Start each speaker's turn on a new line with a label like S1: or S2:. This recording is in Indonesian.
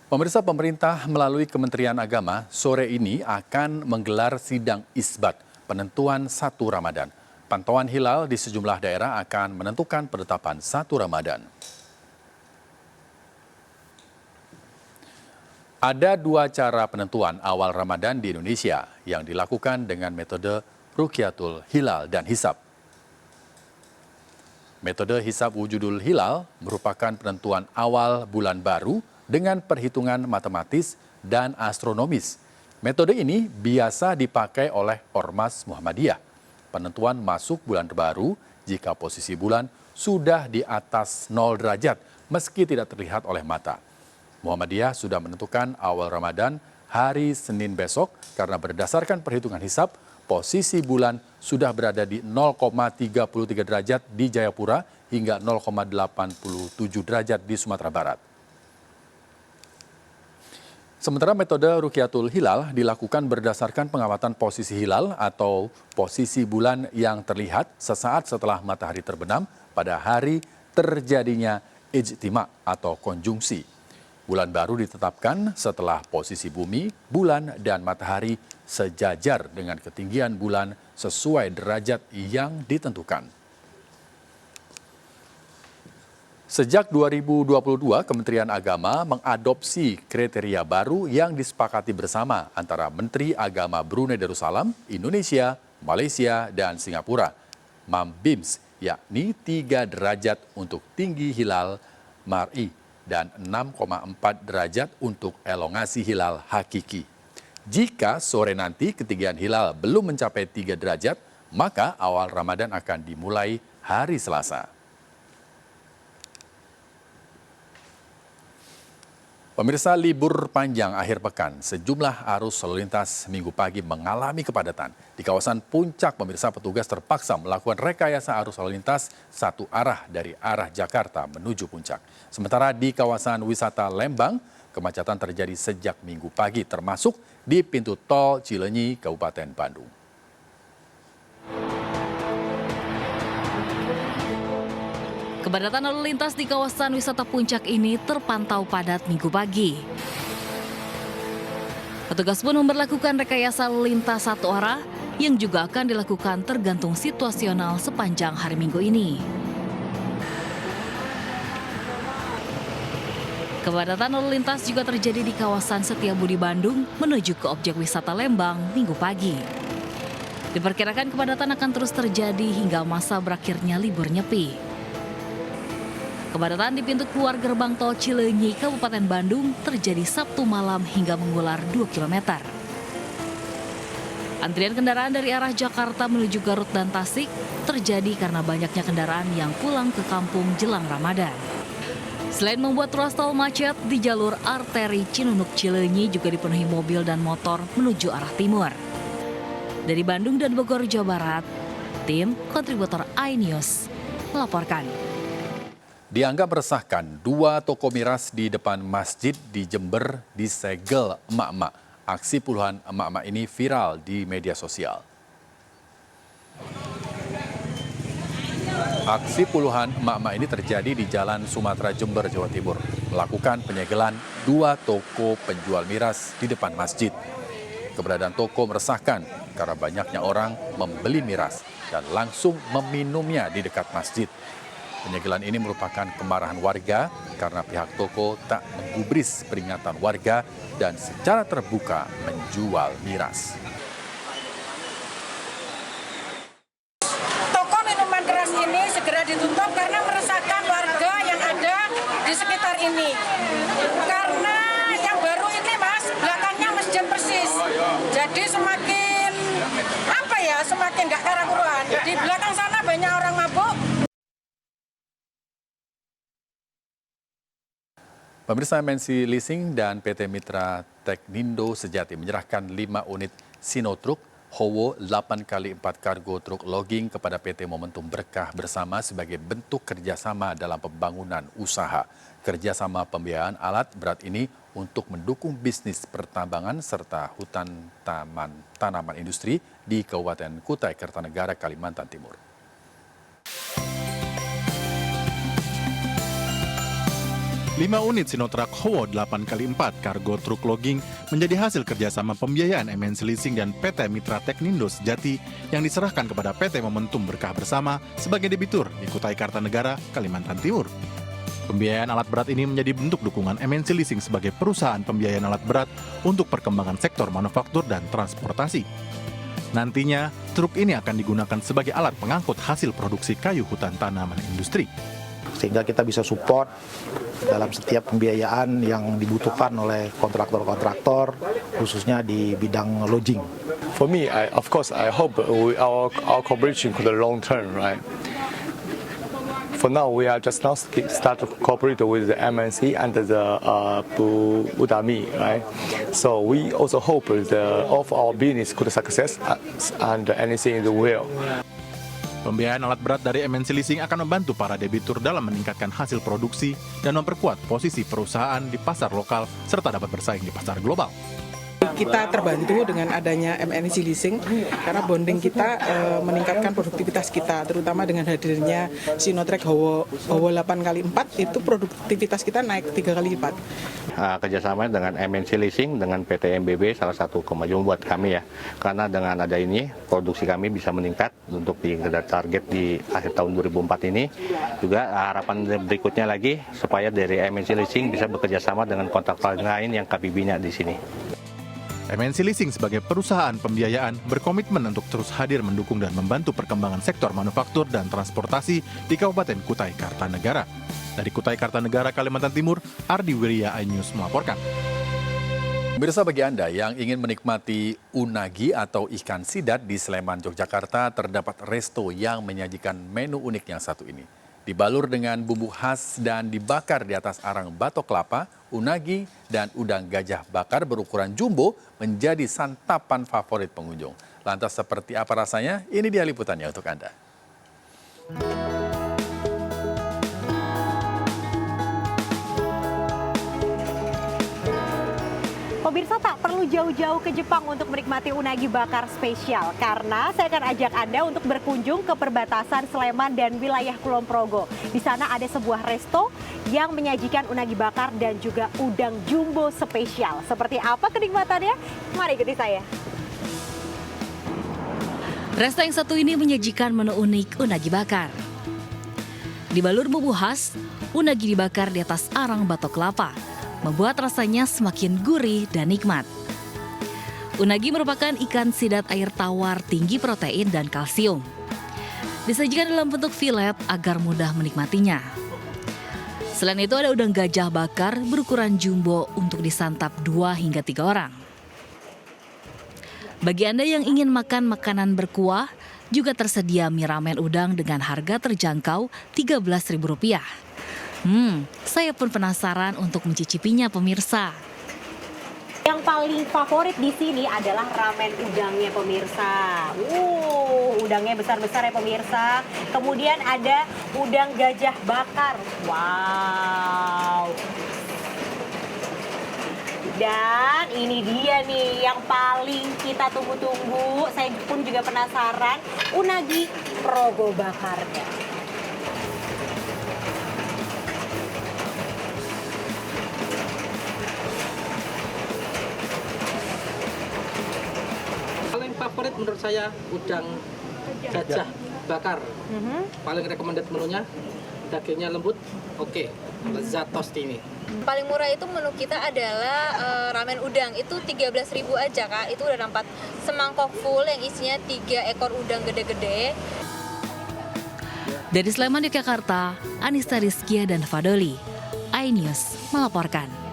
S1: Pemirsa, pemerintah melalui Kementerian Agama sore ini akan menggelar sidang isbat penentuan 1 Ramadan. Pantauan hilal di sejumlah daerah akan menentukan penetapan 1 Ramadan. Ada 2 cara penentuan awal Ramadan di Indonesia yang dilakukan dengan metode Rukyatul Hilal dan Hisab. Metode Hisab Wujudul Hilal merupakan penentuan awal bulan baru dengan perhitungan matematis dan astronomis. Metode ini biasa dipakai oleh Ormas Muhammadiyah. Penentuan masuk bulan baru jika posisi bulan sudah di atas 0 derajat meski tidak terlihat oleh mata. Muhammadiyah sudah menentukan awal Ramadan hari Senin besok karena berdasarkan perhitungan hisab, posisi bulan sudah berada di 0,33 derajat di Jayapura hingga 0,87 derajat di Sumatera Barat. Sementara metode Rukyatul Hilal dilakukan berdasarkan pengamatan posisi hilal atau posisi bulan yang terlihat sesaat setelah matahari terbenam pada hari terjadinya ijtima atau konjungsi. Bulan baru ditetapkan setelah posisi bumi, bulan, dan matahari sejajar dengan ketinggian bulan sesuai derajat yang ditentukan. Sejak 2022, Kementerian Agama mengadopsi kriteria baru yang disepakati bersama antara Menteri Agama Brunei Darussalam, Indonesia, Malaysia, dan Singapura, MAMBIMS, yakni 3 derajat untuk tinggi hilal mar'i dan 6,4 derajat untuk elongasi hilal hakiki. Jika sore nanti ketinggian hilal belum mencapai 3 derajat, maka awal Ramadan akan dimulai hari Selasa. Pemirsa, libur panjang akhir pekan, sejumlah arus lalu lintas Minggu pagi mengalami kepadatan. Di kawasan Puncak, pemirsa, petugas terpaksa melakukan rekayasa arus lalu lintas satu arah dari arah Jakarta menuju Puncak. Sementara di kawasan wisata Lembang, kemacetan terjadi sejak Minggu pagi, termasuk di pintu tol Cileunyi, Kabupaten Bandung.
S2: Kepadatan lalu lintas di kawasan wisata Puncak ini terpantau padat Minggu pagi. Petugas pun memberlakukan rekayasa lalu lintas satu arah yang juga akan dilakukan tergantung situasional sepanjang hari Minggu ini. Kepadatan lalu lintas juga terjadi di kawasan Setiabudi Bandung menuju ke objek wisata Lembang Minggu pagi. Diperkirakan kepadatan akan terus terjadi hingga masa berakhirnya libur nyepi. Kepadatan di pintu keluar gerbang tol Cileunyi, Kabupaten Bandung terjadi Sabtu malam hingga mengular 2 km. Antrian kendaraan dari arah Jakarta menuju Garut dan Tasik terjadi karena banyaknya kendaraan yang pulang ke kampung jelang Ramadan. Selain membuat ruas tol macet, di jalur arteri Cinunuk Cileunyi juga dipenuhi mobil dan motor menuju arah timur. Dari Bandung dan Bogor, Jawa Barat, tim kontributor iNews melaporkan.
S1: Dianggap meresahkan, 2 toko miras di depan masjid di Jember disegel emak-emak. Aksi puluhan emak-emak ini viral di media sosial. Aksi puluhan emak-emak ini terjadi di Jalan Sumatera Jember, Jawa Timur, melakukan penyegelan 2 toko penjual miras di depan masjid. Keberadaan toko meresahkan karena banyaknya orang membeli miras dan langsung meminumnya di dekat masjid. Penyegelan ini merupakan kemarahan warga karena pihak toko tak menggubris peringatan warga dan secara terbuka menjual miras.
S3: Toko minuman keras ini segera ditutup karena meresahkan warga yang ada di sekitar ini. Karena yang baru ini, Mas, belakangnya masjid persis. Jadi semakin semakin nggak karuan. Di belakang sana banyak orang mabuk.
S1: Pemirsa, MNC Leasing dan PT Mitra Teknindo Sejati menyerahkan 5 unit Sinotruk Howo 8x4 kargo truk logging kepada PT Momentum Berkah Bersama sebagai bentuk kerjasama dalam pembangunan usaha. Kerjasama pembiayaan alat berat ini untuk mendukung bisnis pertambangan serta hutan tanaman industri di Kabupaten Kutai Kartanegara, Kalimantan Timur.
S4: 5 unit Sinotruk Howo 8x4 kargo truk logging menjadi hasil kerjasama pembiayaan MNC Leasing dan PT Mitra Teknindo Sejati yang diserahkan kepada PT Momentum Berkah Bersama sebagai debitur di Kutai Kartanegara, Kalimantan Timur. Pembiayaan alat berat ini menjadi bentuk dukungan MNC Leasing sebagai perusahaan pembiayaan alat berat untuk perkembangan sektor manufaktur dan transportasi. Nantinya, truk ini akan digunakan sebagai alat pengangkut hasil produksi kayu hutan tanaman industri.
S5: Sehingga kita bisa support dalam setiap pembiayaan yang dibutuhkan oleh kontraktor-kontraktor, khususnya di bidang lodging.
S6: For me, of course, I hope our cooperation could be long term, right? For now, we are just now start to cooperate with the MNC and the Udami, right? So we also hope of our business could success and anything in the will.
S4: Pembiayaan alat berat dari MNC Leasing akan membantu para debitur dalam meningkatkan hasil produksi dan memperkuat posisi perusahaan di pasar lokal serta dapat bersaing di pasar global.
S7: Kita terbantu dengan adanya MNC Leasing karena bonding kita meningkatkan produktivitas kita, terutama dengan hadirnya Sinotruk Howo 8x4 itu produktivitas kita naik 3 kali lipat.
S8: Kerjasama dengan MNC Leasing dengan PT MBB salah satu kemajuan buat kami ya, karena dengan ada ini produksi kami bisa meningkat untuk target di akhir tahun 2004 ini. Juga harapan berikutnya lagi supaya dari MNC Leasing bisa bekerjasama dengan kontraktor lain yang KBB-nya di sini.
S4: MNC Leasing sebagai perusahaan pembiayaan berkomitmen untuk terus hadir mendukung dan membantu perkembangan sektor manufaktur dan transportasi di Kabupaten Kutai Kartanegara. Dari Kutai Kartanegara, Kalimantan Timur, Ardi Wirya, iNews melaporkan.
S1: Pemirsa, bagi Anda yang ingin menikmati unagi atau ikan sidat di Sleman, Yogyakarta, terdapat resto yang menyajikan menu unik yang satu ini. Dibalur dengan bumbu khas dan dibakar di atas arang batok kelapa, unagi dan udang gajah bakar berukuran jumbo menjadi santapan favorit pengunjung. Lantas seperti apa rasanya? Ini dia liputannya untuk Anda.
S9: Pemirsa, tak perlu jauh-jauh ke Jepang untuk menikmati unagi bakar spesial. Karena saya akan ajak Anda untuk berkunjung ke perbatasan Sleman dan wilayah Kulon Progo. Di sana ada sebuah resto yang menyajikan unagi bakar dan juga udang jumbo spesial. Seperti apa kenikmatannya? Mari ikuti saya.
S2: Resto yang satu ini menyajikan menu unik unagi bakar. Dibalur bumbu khas, unagi dibakar di atas arang batok kelapa, membuat rasanya semakin gurih dan nikmat. Unagi merupakan ikan sidat air tawar tinggi protein dan kalsium. Disajikan dalam bentuk filet agar mudah menikmatinya. Selain itu ada udang gajah bakar berukuran jumbo untuk disantap 2 hingga 3 orang. Bagi Anda yang ingin makan makanan berkuah, juga tersedia mie ramen udang dengan harga terjangkau Rp13.000. Saya pun penasaran untuk mencicipinya, pemirsa.
S9: Yang paling favorit di sini adalah ramen udangnya, pemirsa. Udangnya besar-besar ya, pemirsa. Kemudian ada udang gajah bakar. Wow. Dan ini dia nih yang paling kita tunggu-tunggu. Saya pun juga penasaran, unagi progo bakarnya.
S10: Favorit menurut saya udang gajah bakar. Paling recommended menunya, dagingnya lembut, oke, lezat tosti ini.
S11: Paling murah itu menu kita adalah ramen udang, itu 13.000 aja Kak. Itu udah dapat semangkok full yang isinya 3 ekor udang gede-gede.
S2: Dari Sleman, Yogyakarta, Anissa Rizkia dan Fadoli, iNews melaporkan.